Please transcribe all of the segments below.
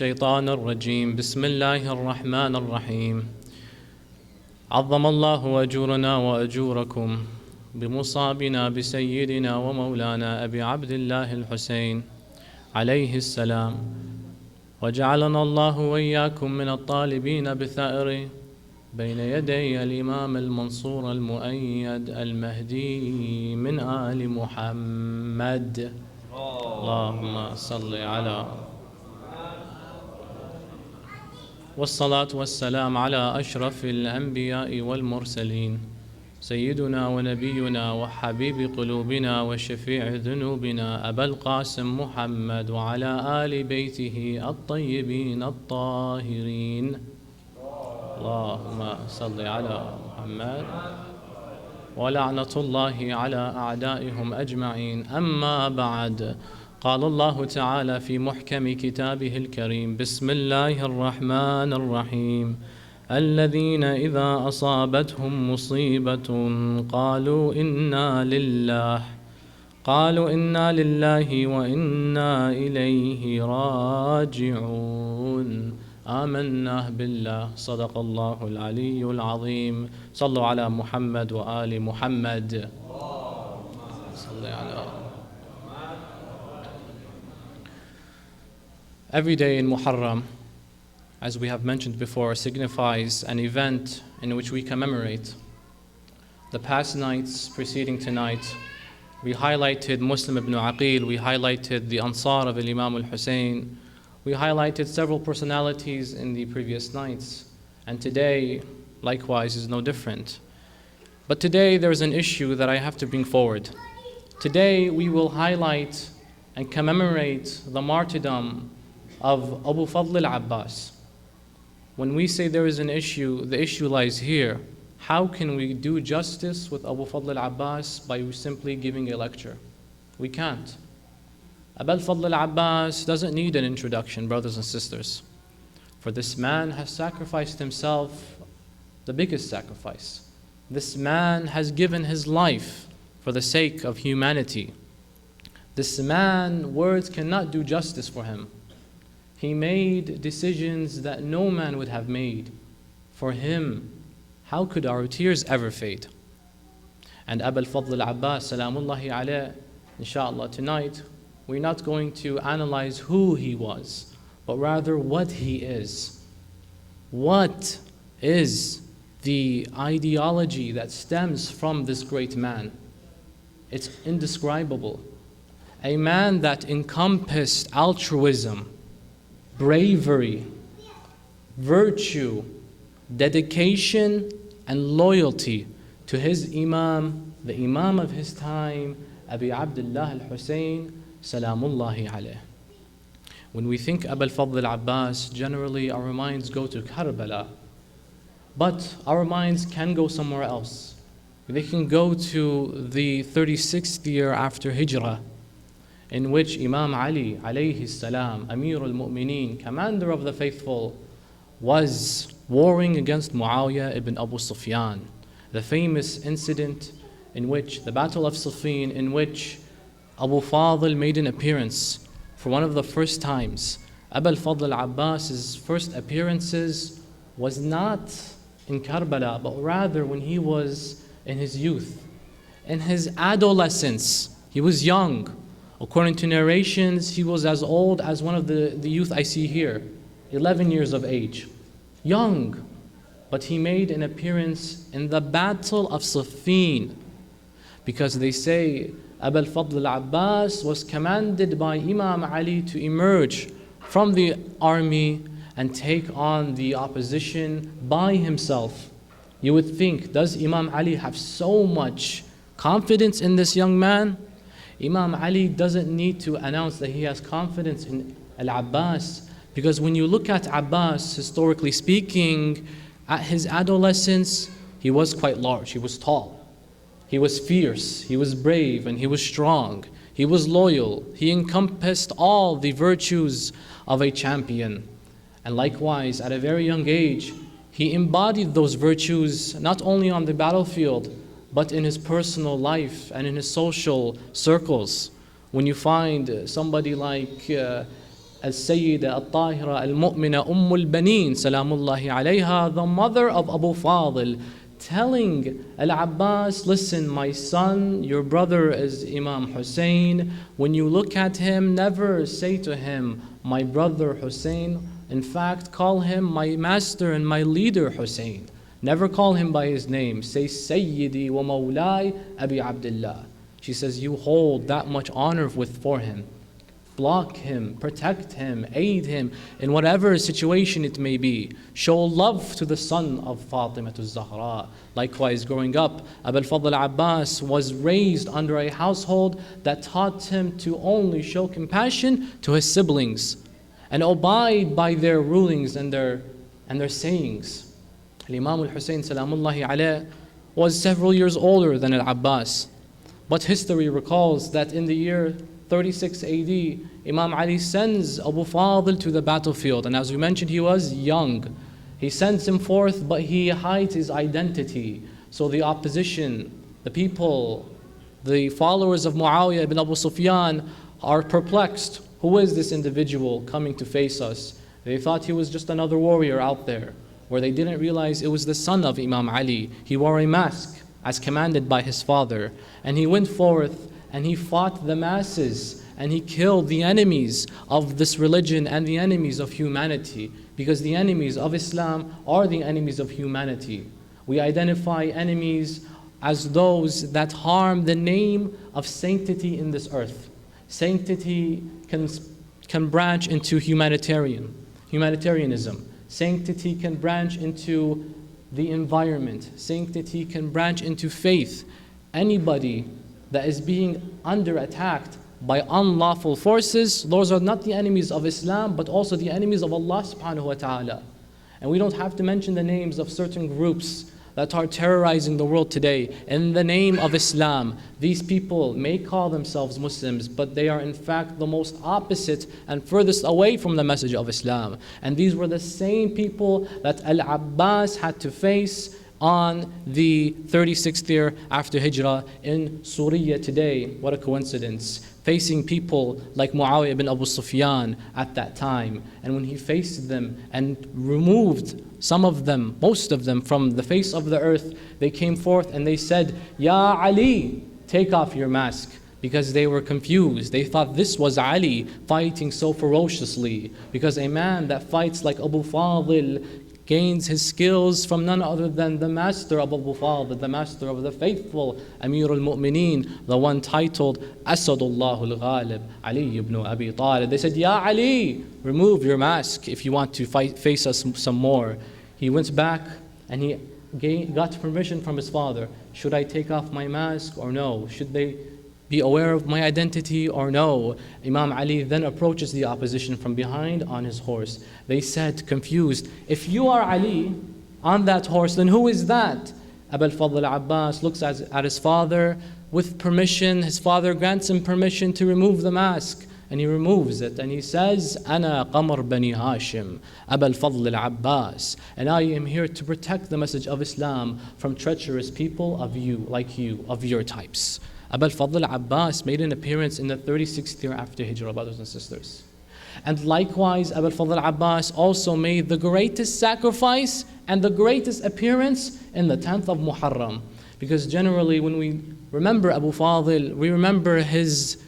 الشيطان الرجيم بسم الله الرحمن الرحيم عظم الله أجورنا وأجوركم بمصابنا بسيدنا ومولانا أبي عبد الله الحسين عليه السلام وجعلنا الله وإياكم من الطالبين بثأر بين يدي الإمام المنصور المؤيد المهدي من آل محمد اللهم صل على والصلاة والسلام على أشرف الأنبياء والمرسلين سيدنا ونبينا وحبيب قلوبنا وشفيع ذنوبنا أبا القاسم محمد وعلى آل بيته الطيبين الطاهرين اللهم صل على محمد ولعنة الله على أعدائهم أجمعين أما بعد قال الله تعالى في محكم كتابه الكريم بسم الله الرحمن الرحيم الذين إذا أصابتهم مصيبة قالوا إنا لله وإنا إليه راجعون آمنا بالله صدق الله العلي العظيم صلوا على محمد وآل محمد صل على Every day in Muharram, as we have mentioned before, signifies an event in which we commemorate. The past nights preceding tonight, we highlighted Muslim ibn Aqil, we highlighted the Ansar of Imam al-Hussein, we highlighted several personalities in the previous nights, and today, likewise, is no different. But today there's an issue that I have to bring forward. Today we will highlight and commemorate the martyrdom of Abu Fadl al-Abbas. When we say there is an issue, the issue lies here. How can we do justice with Abu Fadl al-Abbas by simply giving a lecture? We can't. Abu Fadl al-Abbas doesn't need an introduction, brothers and sisters. For this man has sacrificed himself, the biggest sacrifice. This man has given his life for the sake of humanity. This man, words cannot do justice for him. He made decisions that no man would have made. For him, how could our tears ever fade? And Abu Fadl al-Abbas, salamullahi alayh, inshallah, tonight, we're not going to analyze who he was, but rather what he is. What is the ideology that stems from this great man? It's indescribable. A man that encompassed altruism, bravery, virtue, dedication, and loyalty to his Imam, the Imam of his time, Abi Abdullah al-Hussein, salamullahi alayh. When we think Abu Fadl al-Abbas, generally our minds go to Karbala, but our minds can go somewhere else. They can go to the 36th year after Hijrah, in which Imam Ali alayhi salam, Amir al-Mu'mineen, commander of the faithful, was warring against Muawiyah ibn Abu Sufyan. The famous incident in which, the Battle of Siffin, in which Abu Fadl made an appearance for one of the first times. Abu Fadl al-Abbas's first appearances was not in Karbala, but rather when he was in his youth, in his adolescence. He was young. According to narrations, he was as old as one of the youth I see here, 11 years of age. Young, but he made an appearance in the Battle of Siffin, because they say Abu Fadl al-Abbas was commanded by Imam Ali to emerge from the army and take on the opposition by himself. You would think, does Imam Ali have so much confidence in this young man? Imam Ali doesn't need to announce that he has confidence in al-Abbas, because when you look at Abbas, historically speaking, at his adolescence, he was quite large, he was tall. He was fierce, he was brave, and he was strong. He was loyal. He encompassed all the virtues of a champion. And likewise, at a very young age, he embodied those virtues not only on the battlefield, but in his personal life and in his social circles. When you find somebody like Al-Sayyida Al-Tahira Al-Mu'mina Al-Baneen Salamullahi alayha, the mother of Abu Fadl, telling Al-Abbas, listen, my son, your brother is Imam Hussein. When you look at him, never say to him, my brother Hussein. In fact, call him my master and my leader Hussein. Never call him by his name. Say, Sayyidi wa Mawlai Abi Abdullah. She says, you hold that much honor for him. Block him, protect him, aid him in whatever situation it may be. Show love to the son of Fatima Zahra. Likewise, growing up, Abul Fadl Abbas was raised under a household that taught him to only show compassion to his siblings and abide by their rulings and their sayings. Imam al-Hussein Salamullahi alayh was several years older than Al-Abbas. But history recalls that in the year 36 AD, Imam Ali sends Abu Fadl to the battlefield. And as we mentioned, he was young. He sends him forth, but he hides his identity. So the opposition, the people, the followers of Muawiyah ibn Abu Sufyan are perplexed. Who is this individual coming to face us? They thought he was just another warrior out there, where they didn't realize it was the son of Imam Ali. He wore a mask as commanded by his father. And he went forth and he fought the masses and he killed the enemies of this religion and the enemies of humanity, because the enemies of Islam are the enemies of humanity. We identify enemies as those that harm the name of sanctity in this earth. Sanctity can branch into humanitarianism. Sanctity can branch into the environment. Sanctity can branch into faith. Anybody that is being under attack by unlawful forces, those are not the enemies of Islam, but also the enemies of Allah subhanahu wa ta'ala. And we don't have to mention the names of certain groups that are terrorizing the world today in the name of Islam. These people may call themselves Muslims, but they are in fact the most opposite and furthest away from the message of Islam. And these were the same people that Al-Abbas had to face on the 36th year after Hijrah in Syria today. What a coincidence. Facing people like Muawiyah ibn Abu Sufyan at that time. And when he faced them and removed some of them, most of them, from the face of the earth, they came forth and they said, Ya Ali, take off your mask. Because they were confused. They thought this was Ali fighting so ferociously. Because a man that fights like Abu Fadl gains his skills from none other than the master of Abu Fadl, the master of the faithful, Amir al-Mu'mineen, the one titled Asadullah al-Ghalib, Ali ibn Abi Talib. They said, Ya Ali, remove your mask if you want to face us some more. He went back and he got permission from his father. Should I take off my mask or no? Should they be aware of my identity or no? Imam Ali then approaches the opposition from behind on his horse. They said, confused, if you are Ali on that horse, then who is that? Abul Fadl Abbas looks at his father with permission. His father grants him permission to remove the mask. And he removes it and he says, Ana Qamar Bani Hashim, Abul Fadl al-Abbas. And I am here to protect the message of Islam from treacherous people of you, like you, of your types. Abul Fadl al-Abbas made an appearance in the 36th year after Hijrah, brothers and sisters. And likewise, Abul Fadl al-Abbas also made the greatest sacrifice and the greatest appearance in the 10th of Muharram. Because generally when we remember Abu Fadl, we remember his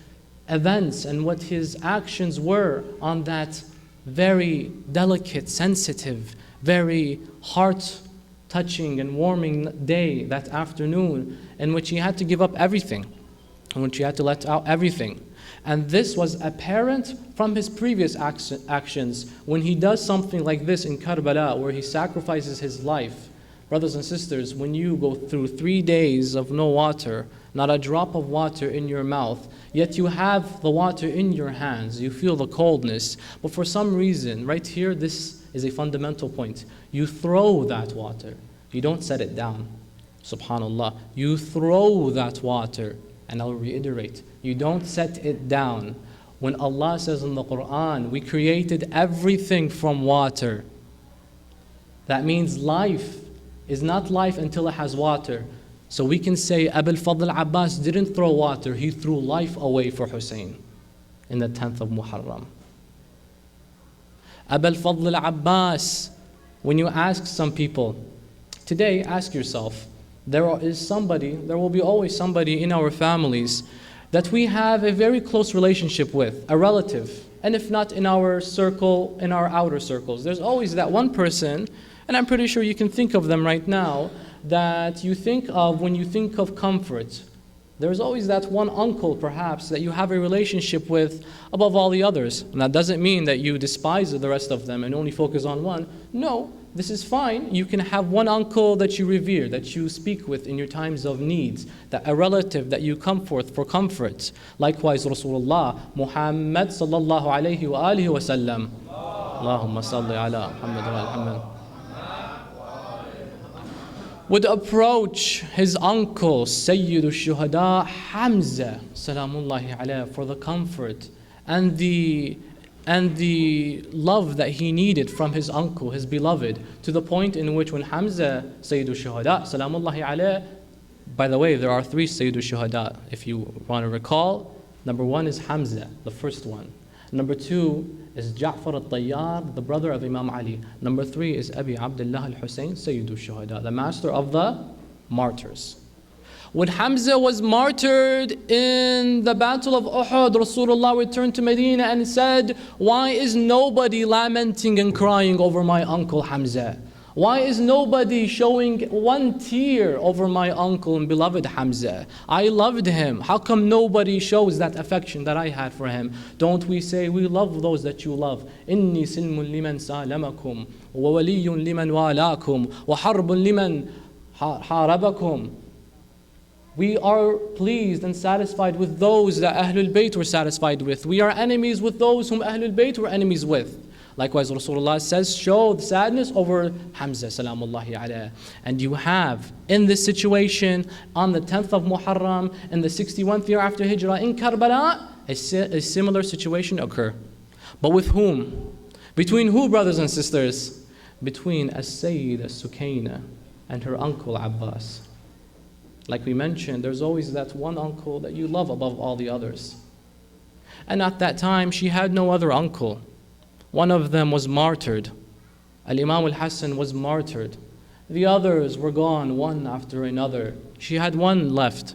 events and what his actions were on that very delicate, sensitive, very heart-touching and warming day, that afternoon, in which he had to give up everything, in which he had to let out everything. And this was apparent from his previous actions when he does something like this in Karbala, where he sacrifices his life. Brothers and sisters, when you go through 3 days of no water, not a drop of water in your mouth, yet you have the water in your hands, you feel the coldness, but for some reason, right here, this is a fundamental point. You throw that water. You don't set it down. Subhanallah. You throw that water. And I'll reiterate, you don't set it down. When Allah says in the Quran, we created everything from water, that means life is not life until it has water. So we can say Abul Fadl Abbas didn't throw water, he threw life away for Hussein in the 10th of Muharram. Abul Fadl al-Abbas. When you ask some people, today ask yourself, there will be always somebody in our families that we have a very close relationship with, a relative. And if not in our circle, in our outer circles, there's always that one person, and I'm pretty sure you can think of them right now, that you think of when you think of comfort. There's always that one uncle, perhaps, that you have a relationship with above all the others. And that doesn't mean that you despise the rest of them and only focus on one. No, this is fine. You can have one uncle that you revere, that you speak with in your times of needs, that a relative that you come forth for comfort. Likewise, Rasulullah, Muhammad sallallahu alayhi wa alihi wa sallam. Allahumma salli ala Muhammad wa ala Muhammad. Would approach his uncle, Sayyid al-Shuhada, Hamza, salamullahi alayhi, for the comfort and the love that he needed from his uncle, his beloved, to the point in which when Hamza, Sayyid al-Shuhada, salamullahi alayhi, by the way, there are 3 Sayyid al-Shuhada, if you want to recall. Number 1 is Hamza, the first one. Number 2 is Ja'far al-Tayyar, the brother of Imam Ali. Number 3 is Abi Abdullah al-Hussein, Sayyid al-Shuhada, the master of the martyrs. When Hamza was martyred in the battle of Uhud, Rasulullah returned to Medina and said, why is nobody lamenting and crying over my uncle Hamza? Why is nobody showing one tear over my uncle and beloved Hamza? I loved him. How come nobody shows that affection that I had for him? Don't we say we love those that you love? Inni silmun liman salamakum, wa waliyun liman walakum, wa harbun liman harabakum. We are pleased and satisfied with those that Ahlul Bayt were satisfied with. We are enemies with those whom Ahlul Bayt were enemies with. Likewise, Rasulullah says, show the sadness over Hamza, salamullahi alayhi. And you have, in this situation, on the 10th of Muharram, in the 61th year after Hijrah, in Karbala, a similar situation occur. But with whom? Between who, brothers and sisters? Between As-Sayyida Sukayna and her uncle Abbas. Like we mentioned, there's always that one uncle that you love above all the others. And at that time, she had no other uncle. One of them was martyred. Al-Imam al-Hassan was martyred. The others were gone one after another. She had one left,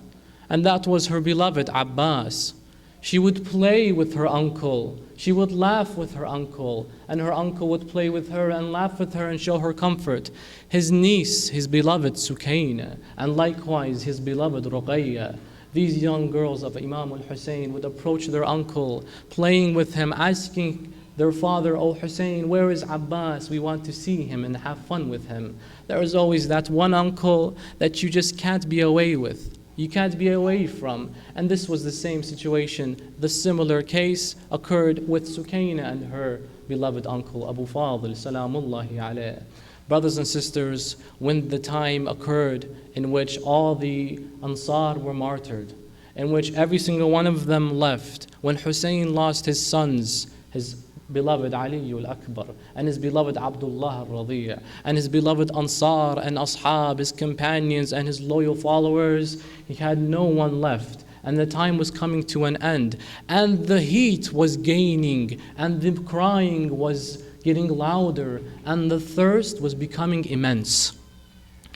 and that was her beloved Abbas. She would play with her uncle. She would laugh with her uncle, and her uncle would play with her and laugh with her and show her comfort. His niece, his beloved Sukayna, and likewise his beloved Ruqayya. These young girls of Imam al-Hussein would approach their uncle, playing with him, asking their father, "Oh Hussein, where is Abbas? We want to see him and have fun with him." There is always that one uncle that you just can't be away with. You can't be away from. And this was the same situation. The similar case occurred with Sukayna and her beloved uncle Abu Fadl, salamullahi alayhi. Brothers and sisters, when the time occurred in which all the Ansar were martyred, in which every single one of them left, when Hussein lost his sons, his beloved Ali al-Akbar, and his beloved Abdullah al-Radiya, and his beloved Ansar and Ashab, his companions and his loyal followers, he had no one left. And the time was coming to an end. And the heat was gaining, and the crying was getting louder, and the thirst was becoming immense.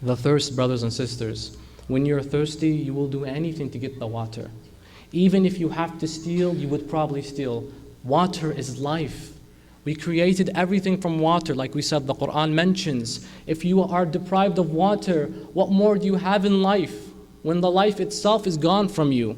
The thirst, brothers and sisters, when you're thirsty, you will do anything to get the water. Even if you have to steal, you would probably steal. Water is life. We created everything from water, like we said, the Quran mentions. If you are deprived of water, what more do you have in life when the life itself is gone from you?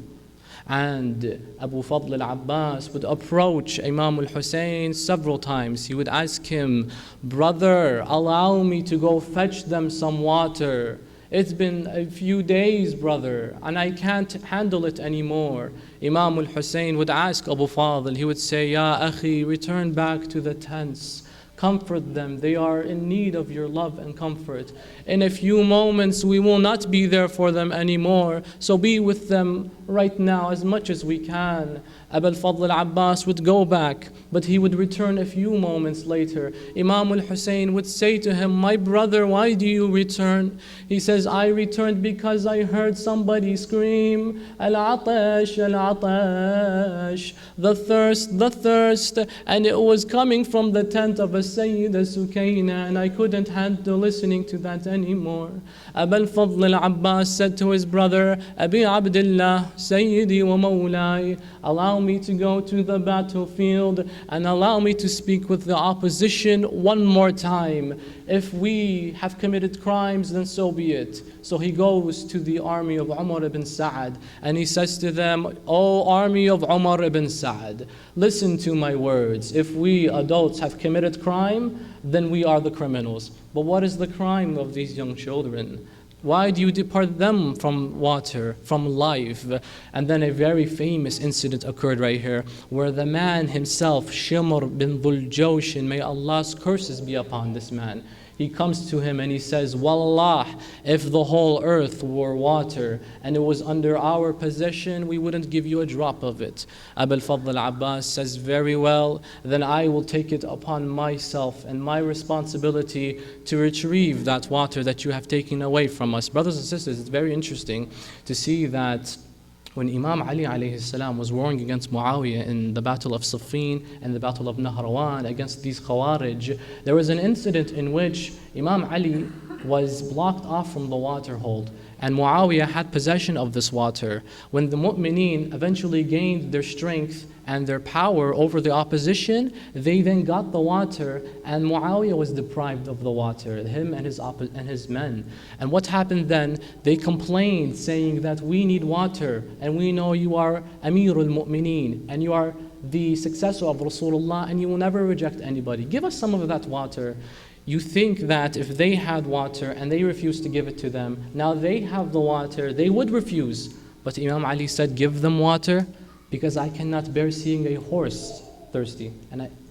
And Abu Fadl al-Abbas would approach Imam al-Hussein several times. He would ask him, "Brother, allow me to go fetch them some water. It's been a few days, brother, and I can't handle it anymore." Imam al-Hussein would ask Abu Fadl, he would say, "Ya akhi, return back to the tents. Comfort them. They are in need of your love and comfort. In a few moments, we will not be there for them anymore. So be with them right now as much as we can. Abu al-Fadl al-Abbas would go back, but he would return a few moments later. Imam al-Hussein would say to him, my brother, why do you return? He says, I returned because I heard somebody scream, al-atash, al-atash, the thirst, and it was coming from the tent of a Sayyida Sukaina, and I couldn't handle listening to that anymore. Abu al-Fadl al-Abbas said to his brother, Abi Abdullah, Sayyidi wa Mawlai, allow me to go to the battlefield and allow me to speak with the opposition one more time. If we have committed crimes, then so be it. So he goes to the army of Umar ibn Sa'ad and he says to them, O army of Umar ibn Sa'ad, listen to my words. If we adults have committed crime, then we are the criminals. But what is the crime of these young children? Why do you depart them from water, from life? And then a very famous incident occurred right here, where the man himself, Shimr bin Dhul Jawshin, may Allah's curses be upon this man. He comes to him and he says, Wallah, if the whole earth were water and it was under our possession, we wouldn't give you a drop of it. Abu al-Fadl al-Abbas says, very well, then I will take it upon myself and my responsibility to retrieve that water that you have taken away from us. Brothers and sisters, it's very interesting to see that when Imam Ali alayhi salam was warring against Muawiyah in the battle of Siffin and the battle of Nahrawan against these Khawarij, there was an incident in which Imam Ali was blocked off from the water hold and Muawiyah had possession of this water. When the mu'mineen eventually gained their strength and their power over the opposition, they then got the water and Muawiyah was deprived of the water, him and his men. And what happened then? They complained saying that we need water and we know you are Amirul Mu'mineen and you are the successor of Rasulullah and you will never reject anybody. Give us some of that water. You think that if they had water and they refused to give it to them, now they have the water, they would refuse. But Imam Ali said, give them water because I cannot bear seeing a horse thirsty,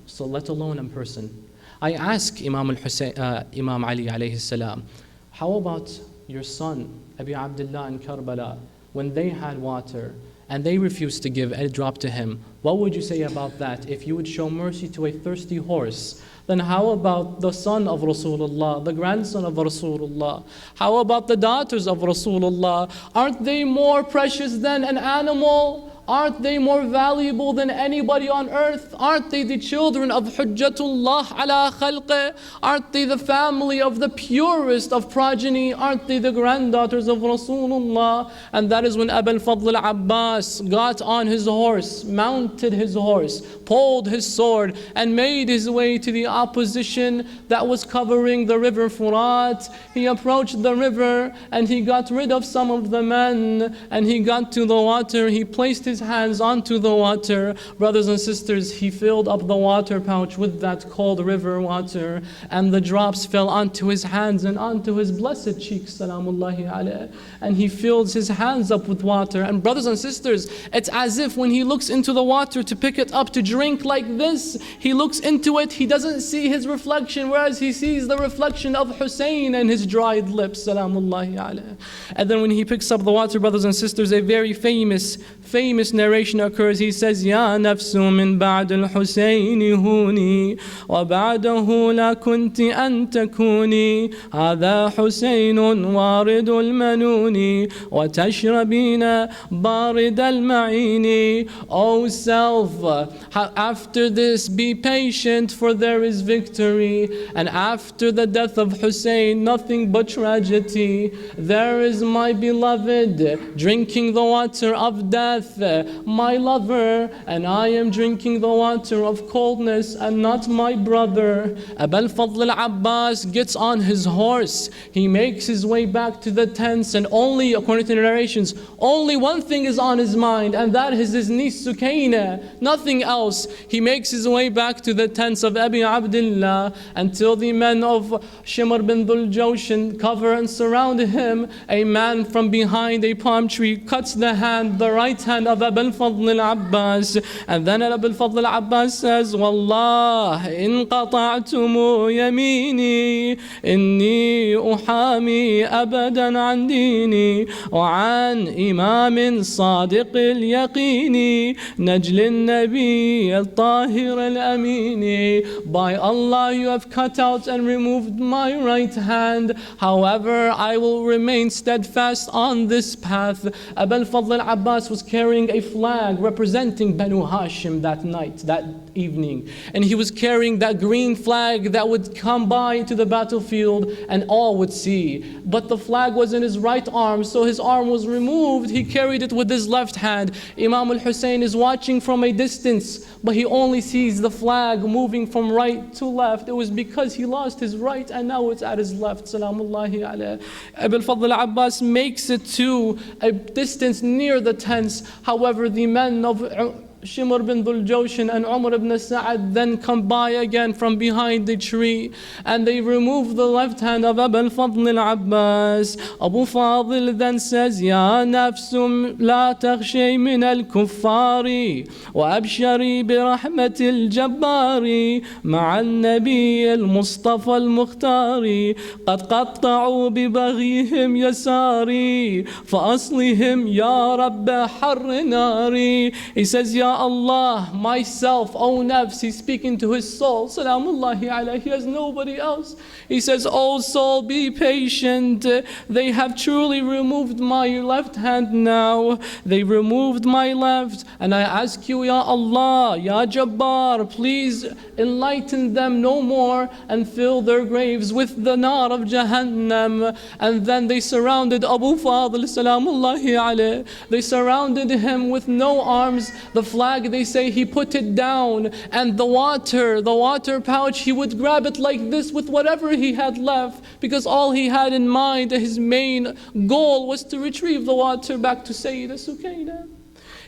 so let alone a person. I ask Imam Ali alayhi salam, how about your son, Abi Abdullah in Karbala, when they had water and they refused to give a drop to him? What would you say about that? If you would show mercy to a thirsty horse, then how about the son of Rasulullah, the grandson of Rasulullah? How about the daughters of Rasulullah? Aren't they more precious than an animal? Aren't they more valuable than anybody on earth? Aren't they the children of Hujjatullah ala khalqih? Aren't they the family of the purest of progeny? Aren't they the granddaughters of Rasulullah? And that is when Abu al-Fadl al-Abbas got on his horse, mounted his horse, pulled his sword, and made his way to the opposition that was covering the river Furat. He approached the river and he got rid of some of the men and he got to the water. He placed his hands onto the water. Brothers and sisters, he filled up the water pouch with that cold river water and the drops fell onto his hands and onto his blessed cheeks, salamullahi alayh. And he fills his hands up with water. And brothers and sisters, it's as if when he looks into the water to pick it up to drink like this, he looks into it, he doesn't see his reflection, whereas he sees the reflection of Hussein and his dried lips, salamullahi alayh. And then when he picks up the water, brothers and sisters, a very famous narration occurs. He says, Ya nafsu min ba'd al-Husayn huni wa ba'dahu la kunti an takuni hadha Husaynun waridul manuni wa tashrabina barid al-ma'ini. O self, after this be patient, for there is victory, and after the death of Hussein nothing but tragedy. There is my beloved drinking the water of death, my lover, and I am drinking the water of coldness and not my brother. Abu al-Fadl al-Abbas gets on his horse. He makes his way back to the tents, and only, according to the narrations, only one thing is on his mind, and that is his niece Sukaina, nothing else. He makes his way back to the tents of Abi Abdullah until the men of Shimr bin Dhul Jawshin cover and surround him. A man from behind a palm tree cuts the right hand of Abu al-Fadl al-Abbas. And then Abu al-Fadl al-Abbas says, Wallah, in qata'tumu yamini, inni uhami abadan an dini, wa an imamin sadiq al-yaqini, najl al-nabi al-tahir al-amini. By Allah, you have cut out and removed my right hand. However, I will remain steadfast on this path. Abu al-Fadl al-Abbas was carrying a flag representing Banu Hashim that night, that evening. And he was carrying that green flag that would come by to the battlefield and all would see. But the flag was in his right arm, so his arm was removed. He carried it with his left hand. Imam al-Hussein is watching from a distance, but he only sees the flag moving from right to left. It was because he lost his right and now it's at his left. Salamullahi alayhi. Abu al-Fadl al-Abbas makes it to a distance near the tents. However, the men of Shimr bin Dhul Jawshan and Umar ibn Sa'ad then come by again from behind the tree and they remove the left hand of Abu al-Fadl al-Abbas. Abu Fadl then says, Ya nafsum la takhshay min al-kuffari wa abshari bi rahmatil jabbari ma'a al-nabi al-Mustafa al-Mukhtari qad qatta'u bi baghihim yasari fa aslihim ya Rabb harr nari. He says, Ya Allah, myself, O nafs, he's speaking to his soul, salamullahi alayhi, he has nobody else. He says, O soul, be patient. They have truly removed my left hand now. They removed my left. And I ask you, Ya Allah, Ya Jabbar, please enlighten them no more and fill their graves with the nar of Jahannam. And then they surrounded Abu Fadl, salamullahi alayhi. They surrounded him with no arms. The flag, they say, he put it down, and the water pouch, he would grab it like this with whatever he had left, because all he had in mind, his main goal was to retrieve the water back to Sayyida Sukaina.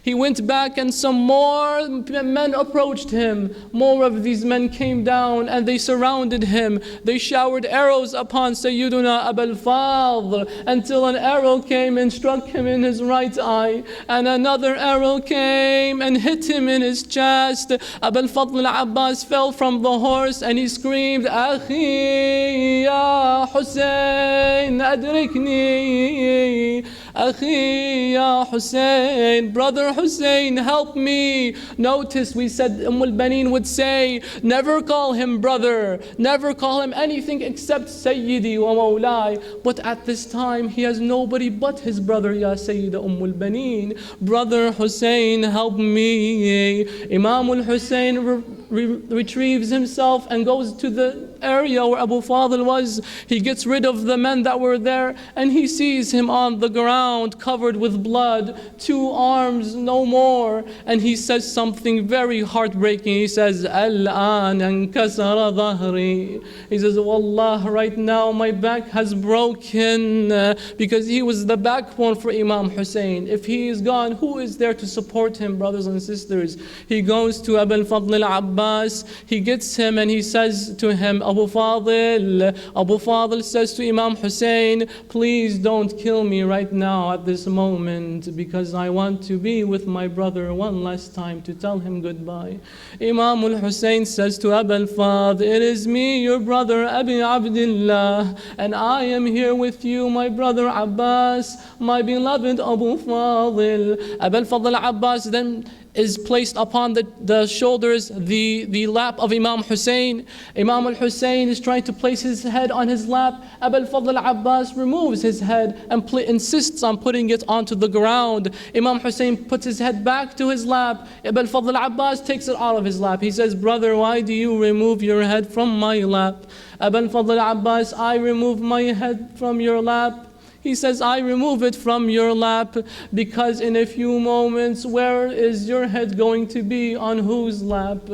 He went back and some more men approached him. More of these men came down and they surrounded him. They showered arrows upon Sayyiduna Abu al-Fadl until an arrow came and struck him in his right eye. And another arrow came and hit him in his chest. Abu al-Fadl al-Abbas fell from the horse and he screamed, Akhi ya Hussein, adrikni. Akhi ya Hussein, brother Hussein, help me. Notice we said al-Banin would say, never call him brother, never call him anything except Sayyidi wa Mawlai. But at this time he has nobody but his brother, Ya Sayyida al-Banin. Brother Hussein, help me. Imam al-Hussein retrieves himself and goes to the area where Abu Fadl was. He gets rid of the men that were there and he sees him on the ground covered with blood, 2 arms, no more. And he says something very heartbreaking. He says, Al-an ankasara dhahri. He says, Wallah, right now my back has broken, because he was the backbone for Imam Hussein. If he is gone, who is there to support him, brothers and sisters? He goes to Abu al-Fadl al-Abbas. He gets him and he says to him, Abu Fadl says to Imam Hussein, please don't kill me right now at this moment, because I want to be with my brother one last time to tell him goodbye. Imam al-Hussein says to Abu al-Fadl, it is me, your brother Abi Abdullah, and I am here with you, my brother Abbas, my beloved Abu Fadl. Abu al-Fadl al-Abbas then is placed upon the shoulders, the lap of Imam Hussein. Imam al-Hussein is trying to place his head on his lap. Abu al-Fadl al-Abbas removes his head and insists on putting it onto the ground. Imam Hussein puts his head back to his lap. Abu al-Fadl al-Abbas takes it out of his lap. He says, brother, why do you remove your head from my lap? Abu al-Fadl al-Abbas, I remove my head from your lap. He says, I remove it from your lap because in a few moments, where is your head going to be? On whose lap?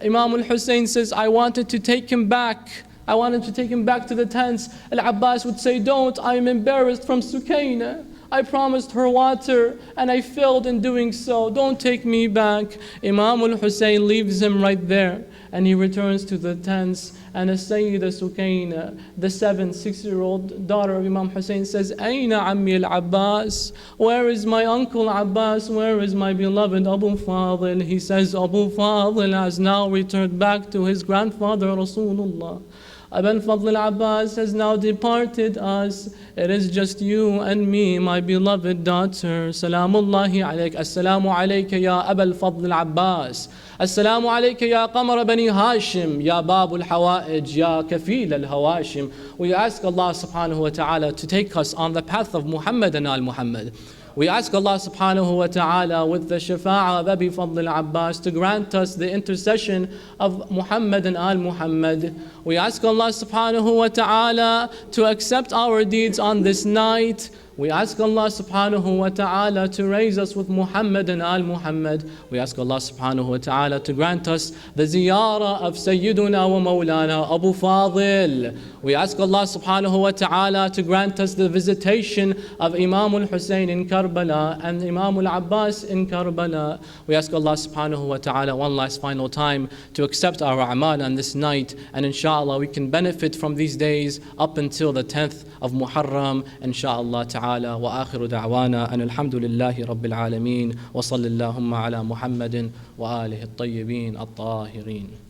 Imam al-Hussein says, I wanted to take him back. I wanted to take him back to the tents. Al-Abbas would say, don't, I'm embarrassed from Sukaina. I promised her water and I failed in doing so. Don't take me back. Imam al-Hussein leaves him right there and he returns to the tents And as Sayyida Sukaina, the 6-year-old daughter of Imam Hussein, says, Aina Ammi al-Abbas? Where is my uncle Abbas? Where is my beloved Abu Fadil? He says, Abu Fadil has now returned back to his grandfather Rasulullah. Ibn Fadl al-Abbas has now departed us. It is just you and me, my beloved daughter. Salamullahi alayk. Assalamu alayka ya Abul Fadl al-Abbas. Assalamu alayka ya Qamar bani Hashim, ya Babul Hawa'ij, ya Kafil al-Hawashim. We ask Allah subhanahu wa ta'ala to take us on the path of Muhammad and al-Muhammad. We ask Allah subhanahu wa ta'ala with the shafa'ah of Abi Fadl al-Abbas to grant us the intercession of Muhammad and al-Muhammad. We ask Allah subhanahu wa ta'ala to accept our deeds on this night. We ask Allah subhanahu wa ta'ala to raise us with Muhammad and al-Muhammad. We ask Allah subhanahu wa ta'ala to grant us the ziyarah of Sayyiduna wa Mawlana Abu Fadil. We ask Allah subhanahu wa ta'ala to grant us the visitation of Imam al-Hussein in Karbala and Imam al-Abbas in Karbala. We ask Allah subhanahu wa ta'ala one last final time to accept our a'mal on this night, and inshallah we can benefit from these days up until the 10th of Muharram, inshallah ta'ala. وآخر دعوانا أن الحمد لله رب العالمين وصلى اللهم على محمد وآله الطيبين الطاهرين.